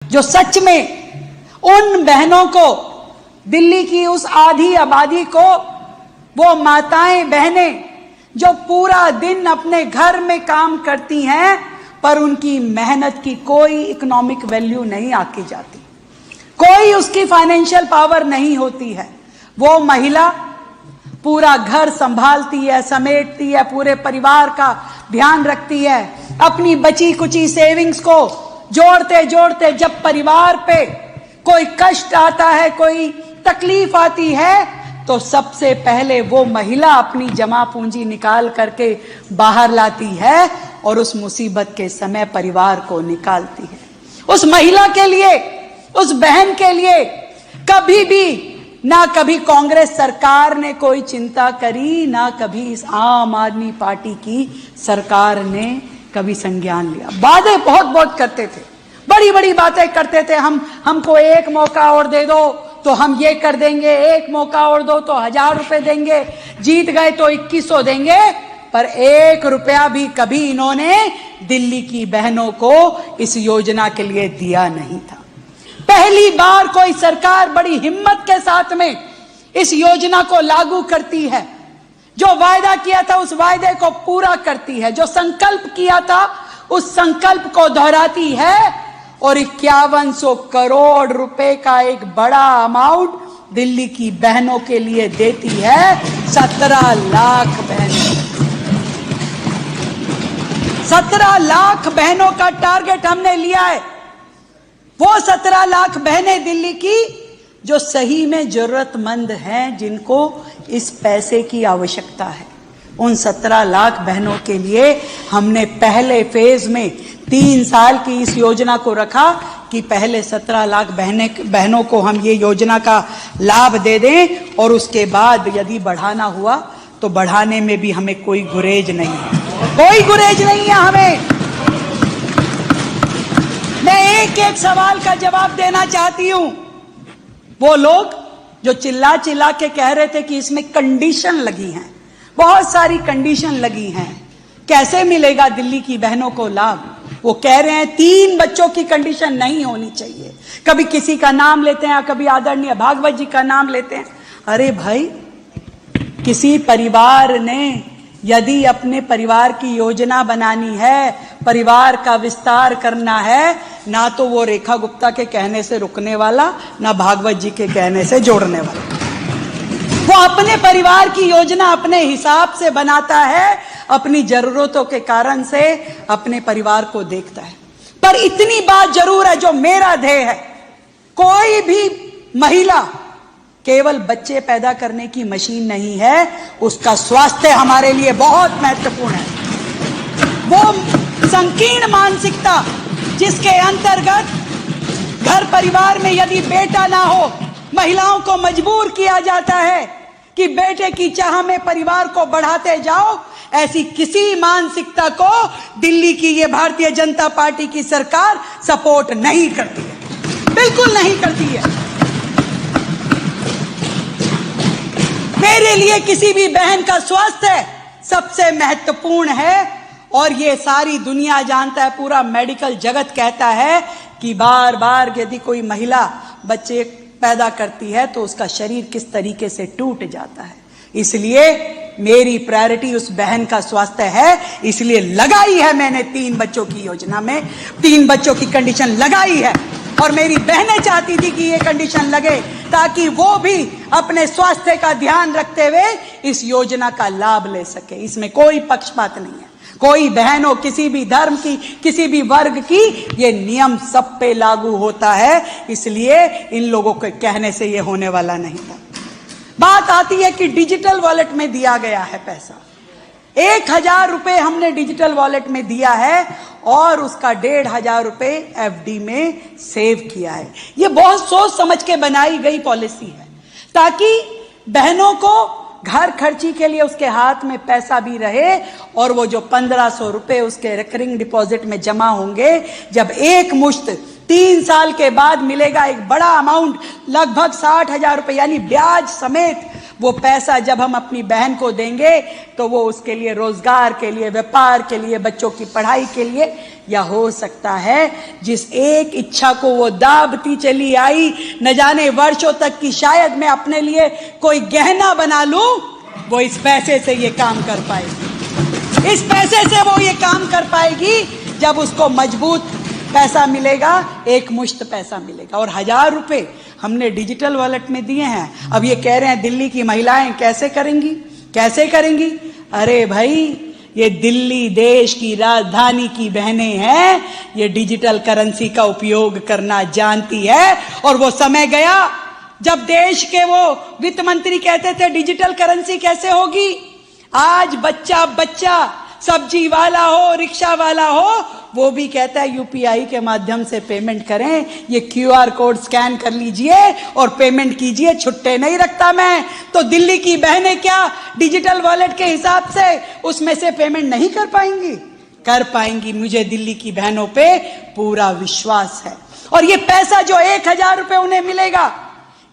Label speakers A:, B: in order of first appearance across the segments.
A: जो सच में उन बहनों को, दिल्ली की उस आधी आबादी को, वो माताएं बहनें जो पूरा दिन अपने घर में काम करती हैं पर उनकी मेहनत की कोई इकोनॉमिक वैल्यू नहीं आकी जाती, कोई उसकी फाइनेंशियल पावर नहीं होती है। वो महिला पूरा घर संभालती है, समेटती है, पूरे परिवार का ध्यान रखती है, अपनी बची कुची सेविंग्स को जोड़ते जोड़ते जब परिवार पे कोई कष्ट आता है, कोई तकलीफ आती है, तो सबसे पहले वो महिला अपनी जमा पूंजी निकाल करके बाहर लाती है और उस मुसीबत के समय परिवार को निकालती है। उस महिला के लिए, उस बहन के लिए कभी भी ना कभी कांग्रेस सरकार ने कोई चिंता करी, ना कभी इस आम आदमी पार्टी की सरकार ने कभी संज्ञान लिया। वादे बहुत बहुत करते थे, बड़ी बड़ी बातें करते थे, हमको एक मौका और दे दो तो हम ये कर देंगे, एक मौका और दो तो 1000 रुपए देंगे, जीत गए तो 2100 देंगे, पर 1 रुपया भी कभी इन्होंने दिल्ली की बहनों को इस योजना के लिए दिया नहीं था। पहली बार कोई सरकार बड़ी हिम्मत के साथ में इस योजना को लागू करती है, जो वायदा किया था उस वायदे को पूरा करती है, जो संकल्प किया था उस संकल्प को दोहराती है और 5100 करोड़ रुपए का एक बड़ा अमाउंट दिल्ली की बहनों के लिए देती है। 17 लाख बहनों, 17 लाख बहनों का टारगेट हमने लिया है। वो 17 लाख बहनें दिल्ली की जो सही में जरूरतमंद हैं, जिनको इस पैसे की आवश्यकता है, उन 17 लाख बहनों के लिए हमने पहले फेज में 3 साल की इस योजना को रखा कि पहले 17 लाख बहनों को हम ये योजना का लाभ दे दें और उसके बाद यदि बढ़ाना हुआ तो बढ़ाने में भी हमें कोई गुरेज नहीं है, कोई गुरेज नहीं है हमें। मैं एक एक सवाल का जवाब देना चाहती हूं। वो लोग जो चिल्ला चिल्ला के कह रहे थे कि इसमें कंडीशन लगी हैं, बहुत सारी कंडीशन लगी हैं, कैसे मिलेगा दिल्ली की बहनों को लाभ? वो कह रहे हैं 3 बच्चों की कंडीशन नहीं होनी चाहिए। कभी किसी का नाम लेते हैं, कभी आदरणीय भागवत जी का नाम लेते हैं। अरे भाई, किसी परिवार ने यदि अपने परिवार की योजना बनानी है, परिवार का विस्तार करना है, ना तो वो रेखा गुप्ता के कहने से रुकने वाला, ना भागवत जी के कहने से जोड़ने वाला। वो अपने परिवार की योजना अपने हिसाब से बनाता है, अपनी जरूरतों के कारण से अपने परिवार को देखता है। पर इतनी बात जरूर है जो मेरा ध्येय है, कोई भी महिला केवल बच्चे पैदा करने की मशीन नहीं है, उसका स्वास्थ्य हमारे लिए बहुत महत्वपूर्ण है। वो संकीर्ण मानसिकता जिसके अंतर्गत घर परिवार में यदि बेटा ना हो, महिलाओं को मजबूर किया जाता है कि बेटे की चाह में परिवार को बढ़ाते जाओ, ऐसी किसी मानसिकता को दिल्ली की ये भारतीय जनता पार्टी की सरकार सपोर्ट नहीं करती है, बिल्कुल नहीं करती है। मेरे लिए किसी भी बहन का स्वास्थ्य सबसे महत्वपूर्ण है और ये सारी दुनिया जानता है, पूरा मेडिकल जगत कहता है कि बार बार यदि कोई महिला बच्चे पैदा करती है तो उसका शरीर किस तरीके से टूट जाता है। इसलिए मेरी प्रायोरिटी उस बहन का स्वास्थ्य है, इसलिए लगाई है मैंने 3 बच्चों की योजना में 3 बच्चों की कंडीशन लगाई है। और मेरी बहनें चाहती थी कि ये कंडीशन लगे ताकि वो भी अपने स्वास्थ्य का ध्यान रखते हुए इस योजना का लाभ ले सके। इसमें कोई पक्षपात नहीं है, कोई बहन हो, किसी भी धर्म की, किसी भी वर्ग की, ये नियम सब पे लागू होता है। इसलिए इन लोगों के कहने से ये होने वाला नहीं था। बात आती है कि डिजिटल वॉलेट में दिया गया है पैसा, 1000 रुपए हमने डिजिटल वॉलेट में दिया है और उसका 1500 रुपए एफडी में सेव किया है। ये बहुत सोच समझ के बनाई गई पॉलिसी है ताकि बहनों को घर खर्ची के लिए उसके हाथ में पैसा भी रहे और वो जो 1500 रुपए उसके रिकरिंग डिपॉजिट में जमा होंगे, जब एक मुश्त 3 साल के बाद मिलेगा एक बड़ा अमाउंट, लगभग 60,000 रुपए, यानी ब्याज समेत वो पैसा जब हम अपनी बहन को देंगे तो वो उसके लिए रोजगार के लिए, व्यापार के लिए, बच्चों की पढ़ाई के लिए, या हो सकता है जिस एक इच्छा को वो दाबती चली आई न जाने वर्षों तक की, शायद मैं अपने लिए कोई गहना बना लूं, वो इस पैसे से ये काम कर पाएगी। इस पैसे से वो ये काम कर पाएगी जब उसको मजबूत पैसा मिलेगा, एक मुश्त पैसा मिलेगा। और 1000 रुपए हमने डिजिटल वॉलेट में दिए हैं। अब ये कह रहे हैं दिल्ली की महिलाएं कैसे करेंगी, कैसे करेंगी? अरे भाई, ये दिल्ली देश की राजधानी की बहनें हैं, ये डिजिटल करेंसी का उपयोग करना जानती है। और वो समय गया जब देश के वो वित्त मंत्री कहते थे डिजिटल करेंसी कैसे होगी। आज बच्चा बच्चा, सब्जी वाला हो, रिक्शा वाला हो, वो भी कहता है यूपीआई के माध्यम से पेमेंट करें, ये क्यूआर कोड स्कैन कर लीजिए और पेमेंट कीजिए, छुट्टे नहीं रखता मैं। तो दिल्ली की बहनें क्या डिजिटल वॉलेट के हिसाब से उसमें से पेमेंट नहीं कर पाएंगी? कर पाएंगी। मुझे दिल्ली की बहनों पे पूरा विश्वास है। और ये पैसा जो 1000 रुपए उन्हें मिलेगा,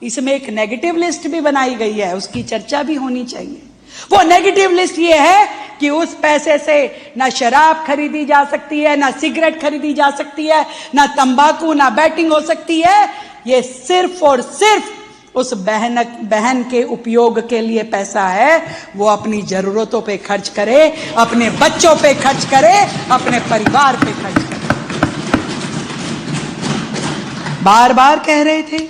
A: इसमें एक नेगेटिव लिस्ट भी बनाई गई है, उसकी चर्चा भी होनी चाहिए। वो नेगेटिव लिस्ट ये है कि उस पैसे से ना शराब खरीदी जा सकती है, ना सिगरेट खरीदी जा सकती है, ना तंबाकू, ना बैटिंग हो सकती है। ये सिर्फ और सिर्फ उस बहन के उपयोग के लिए पैसा है। वो अपनी जरूरतों पे खर्च करे, अपने बच्चों पे खर्च करे, अपने परिवार पे खर्च करे। बार बार कह रहे थे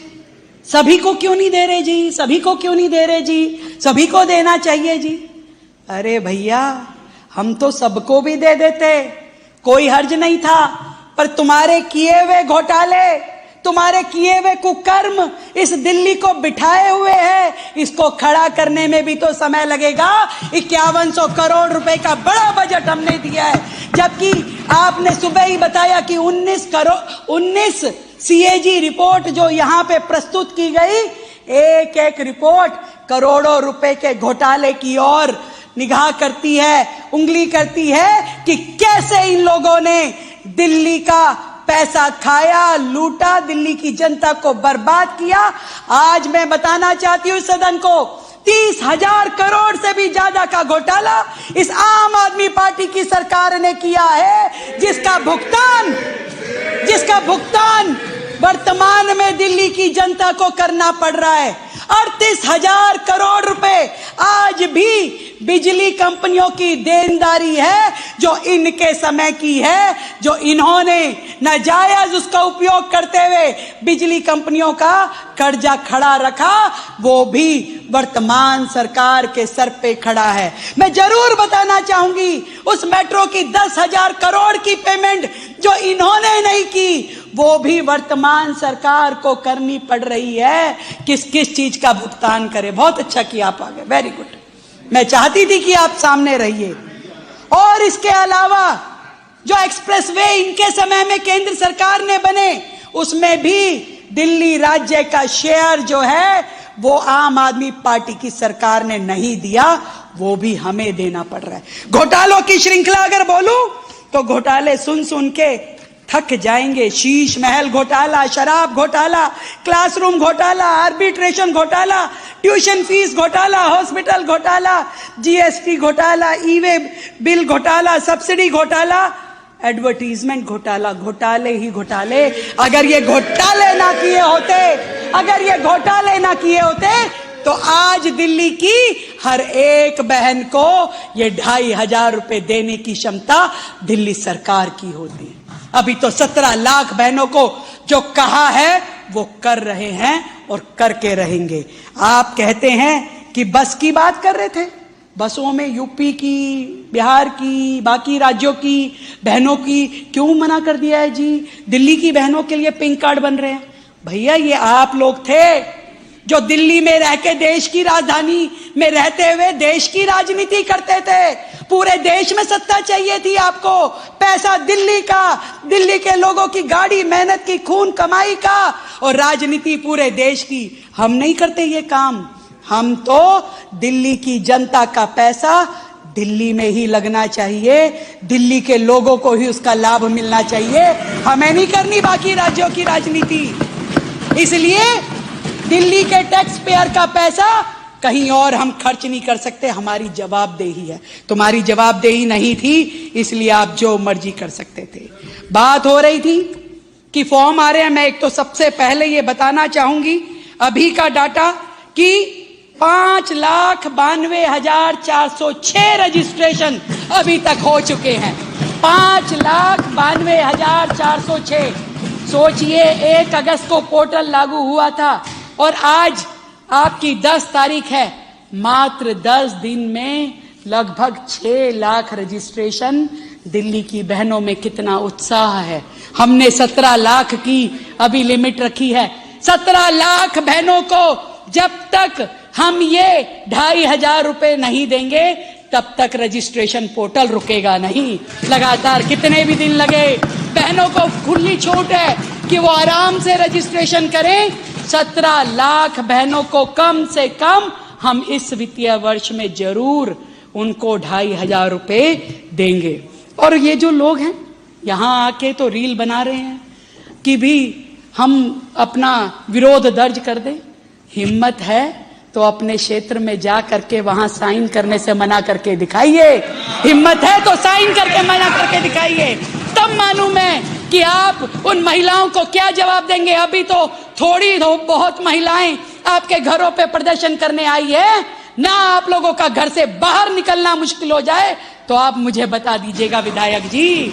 A: सभी को क्यों नहीं दे रहे जी, सभी को क्यों नहीं दे रहे जी, सभी को देना चाहिए जी। अरे भैया, हम तो सबको भी दे देते, कोई हर्ज नहीं था। पर तुम्हारे किए हुए घोटाले, तुम्हारे किए हुए कुकर्म इस दिल्ली को बिठाए हुए हैं। इसको खड़ा करने में भी तो समय लगेगा। 5100 करोड़ रुपए का बड़ा बजट हमने दिया है, जबकि आपने सुबह ही बताया कि 19 सीएजी रिपोर्ट जो यहां पे प्रस्तुत की गई, एक एक रिपोर्ट करोड़ों रुपए के घोटाले की ओर निगाह करती है, उंगली करती है कि कैसे इन लोगों ने दिल्ली का पैसा खाया, लूटा, दिल्ली की जनता को बर्बाद किया। आज मैं बताना चाहती हूं सदन को, 30,000 करोड़ से भी ज्यादा का घोटाला इस आम आदमी पार्टी की सरकार ने किया है, जिसका भुगतान वर्तमान में दिल्ली की जनता को करना पड़ रहा है। 38,000 करोड़ रुपए आज भी बिजली कंपनियों की देनदारी है, जो इनके समय की है, जो इन्होंने नाजायज उसका उपयोग करते हुए बिजली कंपनियों का कर्जा खड़ा रखा, वो भी वर्तमान सरकार के सर पे खड़ा है। मैं जरूर बताना चाहूंगी, उस मेट्रो की 10,000 करोड़ की पेमेंट जो इन्होंने नहीं की, वो भी वर्तमान सरकार को करनी पड़ रही है। किस किस चीज का भुगतान करे। बहुत अच्छा किया आप आ गए, वेरी गुड। मैं चाहती थी कि आप सामने रहिए। और इसके अलावा जो एक्सप्रेसवे इनके समय में केंद्र सरकार ने बने, उसमें भी दिल्ली राज्य का शेयर जो है वो आम आदमी पार्टी की सरकार ने नहीं दिया, वो भी हमें देना पड़ रहा है। घोटालों की श्रृंखला अगर बोलूं तो घोटाले सुन सुन के थक जाएंगे। शीश महल घोटाला, शराब घोटाला, क्लासरूम घोटाला, आर्बिट्रेशन घोटाला, ट्यूशन फीस घोटाला, हॉस्पिटल घोटाला, जीएसटी घोटाला, ई-वे बिल घोटाला, सब्सिडी घोटाला, एडवर्टीजमेंट घोटाला, घोटाले ही घोटाले। अगर ये घोटाले ना किए होते तो आज दिल्ली की हर एक बहन को ये 2,500 रुपए देने की क्षमता दिल्ली सरकार की होती। अभी तो 17 लाख बहनों को जो कहा है वो कर रहे हैं और करके रहेंगे। आप कहते हैं कि बस की बात कर रहे थे, बसों में यूपी की, बिहार की, बाकी राज्यों की बहनों की क्यों मना कर दिया है जी? दिल्ली की बहनों के लिए पिंक कार्ड बन रहे हैं। भैया, ये आप लोग थे जो दिल्ली में रह के, देश की राजधानी में रहते हुए देश की राजनीति करते थे। पूरे देश में सत्ता चाहिए थी आपको, पैसा दिल्ली का, दिल्ली के लोगों की गाड़ी मेहनत की, खून कमाई का, और राजनीति पूरे देश की। हम नहीं करते ये काम। हम तो दिल्ली की जनता का पैसा दिल्ली में ही लगना चाहिए, दिल्ली के लोगों को ही उसका लाभ मिलना चाहिए, हमें नहीं करनी बाकी राज्यों की राजनीति। इसलिए दिल्ली के टैक्स पेयर का पैसा कहीं और हम खर्च नहीं कर सकते, हमारी जवाबदेही है। तुम्हारी जवाबदेही नहीं थी, इसलिए आप जो मर्जी कर सकते थे। बात हो रही थी कि फॉर्म आ रहे हैं। मैं एक तो सबसे पहले ये बताना चाहूंगी अभी का डाटा कि 5,92,406 रजिस्ट्रेशन अभी तक हो चुके हैं। 5,92,406। सोचिए 1 अगस्त को पोर्टल लागू हुआ था और आज आपकी 10 तारीख है। मात्र 10 दिन में लगभग 6 लाख रजिस्ट्रेशन। दिल्ली की बहनों में कितना उत्साह है। हमने 17 लाख की अभी लिमिट रखी है। 17 लाख बहनों को जब तक हम ये 2,500 रुपए नहीं देंगे तब तक रजिस्ट्रेशन पोर्टल रुकेगा नहीं। लगातार कितने भी दिन लगे, बहनों को खुली छूट है कि वो आराम से रजिस्ट्रेशन करें। 17 लाख बहनों को कम से कम हम इस वित्तीय वर्ष में जरूर उनको 2,500 रुपए देंगे। और ये जो लोग हैं यहां आके तो रील बना रहे हैं कि भी हम अपना विरोध दर्ज कर दें। हिम्मत है तो अपने क्षेत्र में जा करके वहां साइन करने से मना करके दिखाइए। हिम्मत है तो साइन करके मना करके दिखाइए, तब मालूम है कि आप उन महिलाओं को क्या जवाब देंगे। अभी तो थोड़ी बहुत महिलाएं आपके घरों पे प्रदर्शन करने आई है ना। आप लोगों का घर से बाहर निकलना मुश्किल हो जाए तो आप मुझे बता दीजिएगा विधायक जी,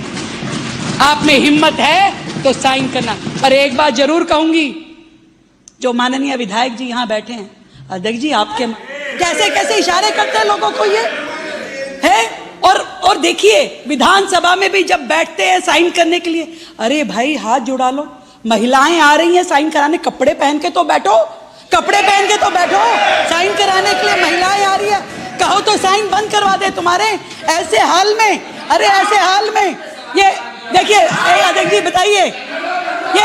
A: आप में हिम्मत है तो साइन करना। पर एक बात जरूर कहूंगी, जो माननीय विधायक जी यहां बैठे हैं, अध्यक्ष जी आपके कैसे कैसे इशारे करते हैं लोगों को ये है। और देखिए विधानसभा में भी जब बैठते हैं साइन करने के लिए, अरे भाई हाथ जुड़ा लो। महिलाएं आ रही हैं साइन कराने, कपड़े पहन के तो बैठो, कपड़े पहन के तो बैठो। साइन कराने के लिए महिलाएं आ रही है, कहो तो साइन बंद करवा दे तुम्हारे ऐसे हाल में। अरे ऐसे हाल में ये देखिए अध्यक्ष जी बताइए, ये